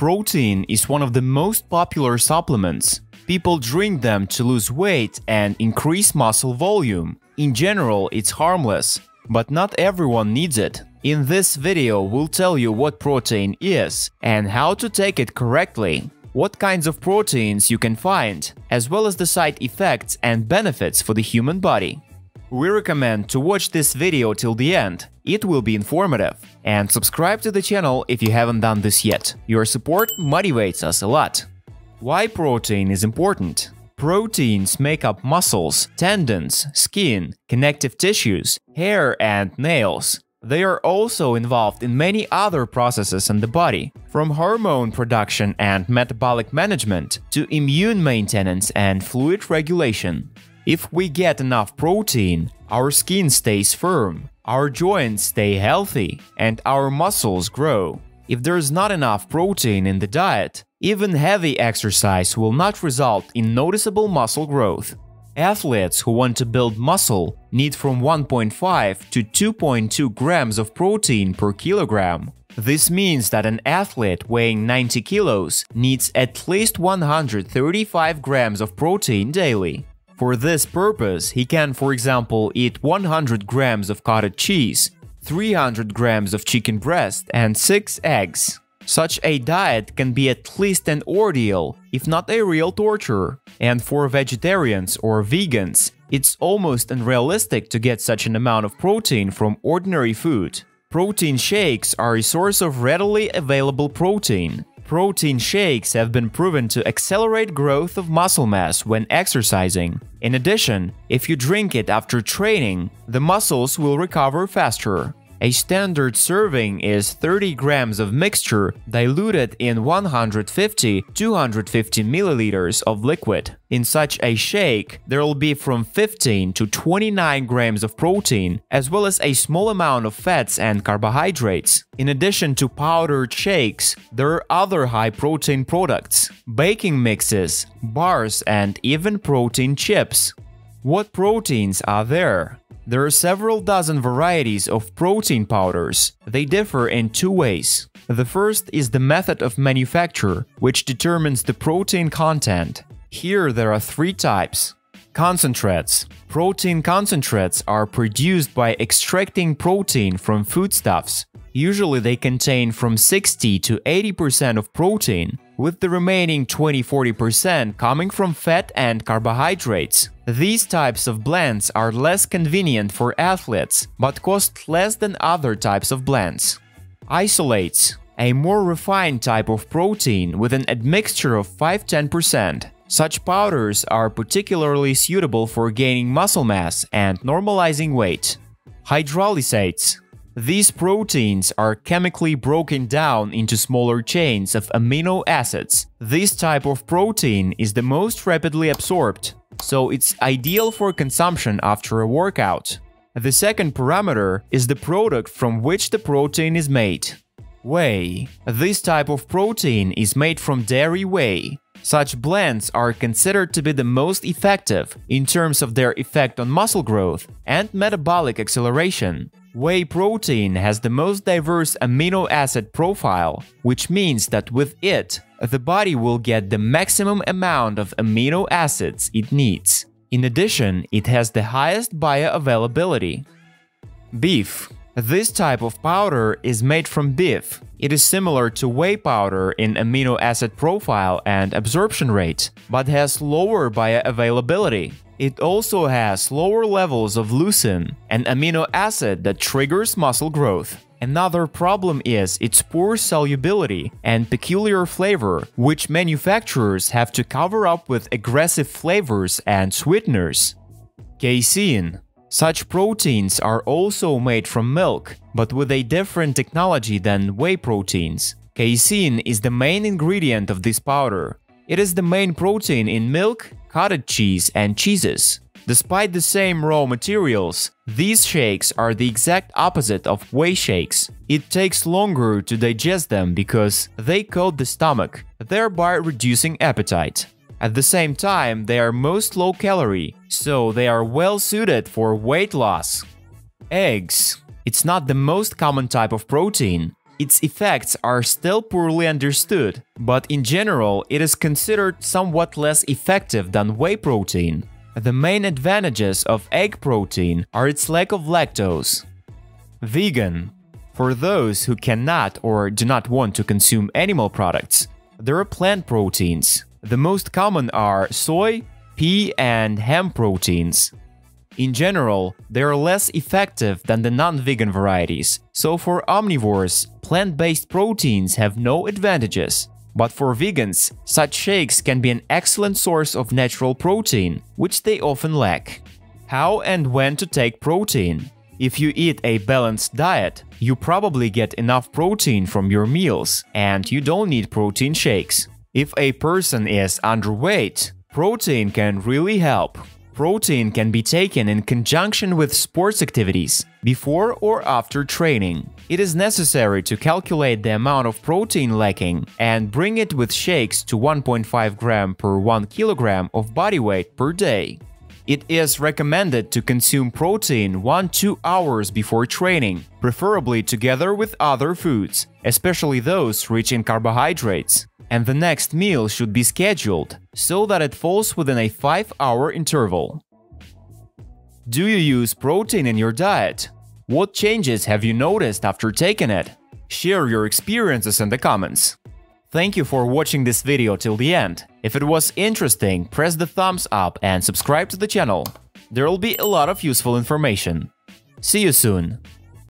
Protein is one of the most popular supplements. People drink them to lose weight and increase muscle volume. In general, it's harmless, but not everyone needs it. In this video, we'll tell you what protein is and how to take it correctly, what kinds of proteins you can find, as well as the side effects and benefits for the human body. We recommend to watch this video till the end, it will be informative. And subscribe to the channel if you haven't done this yet. Your support motivates us a lot. Why protein is important? Proteins make up muscles, tendons, skin, connective tissues, hair and nails. They are also involved in many other processes in the body, from hormone production and metabolic management to immune maintenance and fluid regulation. If we get enough protein, our skin stays firm, our joints stay healthy, and our muscles grow. If there's not enough protein in the diet, even heavy exercise will not result in noticeable muscle growth. Athletes who want to build muscle need from 1.5 to 2.2 grams of protein per kilogram. This means that an athlete weighing 90 kilos needs at least 135 grams of protein daily. For this purpose, he can, for example, eat 100 grams of cottage cheese, 300 grams of chicken breast, and 6 eggs. Such a diet can be at least an ordeal, if not a real torture. And for vegetarians or vegans, it's almost unrealistic to get such an amount of protein from ordinary food. Protein shakes are a source of readily available protein. Protein shakes have been proven to accelerate growth of muscle mass when exercising. In addition, if you drink it after training, the muscles will recover faster. A standard serving is 30 grams of mixture diluted in 150–250 milliliters of liquid. In such a shake, there will be from 15 to 29 grams of protein, as well as a small amount of fats and carbohydrates. In addition to powdered shakes, there are other high-protein products, baking mixes, bars, and even protein chips. What proteins are there? There are several dozen varieties of protein powders. They differ in two ways. The first is the method of manufacture, which determines the protein content. Here there are three types. Concentrates. Protein concentrates are produced by extracting protein from foodstuffs. Usually they contain from 60 to 80% of protein, with the remaining 20–40% coming from fat and carbohydrates. These types of blends are less convenient for athletes, but cost less than other types of blends. Isolates. A more refined type of protein with an admixture of 5–10%. Such powders are particularly suitable for gaining muscle mass and normalizing weight. Hydrolysates. These proteins are chemically broken down into smaller chains of amino acids. This type of protein is the most rapidly absorbed, so it's ideal for consumption after a workout. The second parameter is the product from which the protein is made. Whey. This type of protein is made from dairy whey. Such blends are considered to be the most effective in terms of their effect on muscle growth and metabolic acceleration. Whey protein has the most diverse amino acid profile, which means that with it, the body will get the maximum amount of amino acids it needs. In addition, it has the highest bioavailability. Beef. This type of powder is made from beef. It is similar to whey powder in amino acid profile and absorption rate, but has lower bioavailability. It also has lower levels of leucine, an amino acid that triggers muscle growth. Another problem is its poor solubility and peculiar flavor, which manufacturers have to cover up with aggressive flavors and sweeteners. Casein. Such proteins are also made from milk, but with a different technology than whey proteins. Casein is the main ingredient of this powder. It is the main protein in milk, cottage cheese, and cheeses. Despite the same raw materials, these shakes are the exact opposite of whey shakes. It takes longer to digest them because they coat the stomach, thereby reducing appetite. At the same time, they are most low-calorie, so they are well suited for weight loss. Eggs. It's not the most common type of protein. Its effects are still poorly understood, but in general it is considered somewhat less effective than whey protein. The main advantages of egg protein are its lack of lactose. Vegan. For those who cannot or do not want to consume animal products, there are plant proteins. The most common are soy, pea, and hemp proteins. In general, they are less effective than the non-vegan varieties, so for omnivores, plant-based proteins have no advantages. But for vegans, such shakes can be an excellent source of natural protein, which they often lack. How and when to take protein? If you eat a balanced diet, you probably get enough protein from your meals, and you don't need protein shakes. If a person is underweight, protein can really help. Protein can be taken in conjunction with sports activities, before or after training. It is necessary to calculate the amount of protein lacking and bring it with shakes to 1.5 gram per 1 kilogram of body weight per day. It is recommended to consume protein 1–2 hours before training, preferably together with other foods, especially those rich in carbohydrates. And the next meal should be scheduled, so that it falls within a 5-hour interval. Do you use protein in your diet? What changes have you noticed after taking it? Share your experiences in the comments. Thank you for watching this video till the end. If it was interesting, press the thumbs up and subscribe to the channel. There will be a lot of useful information. See you soon!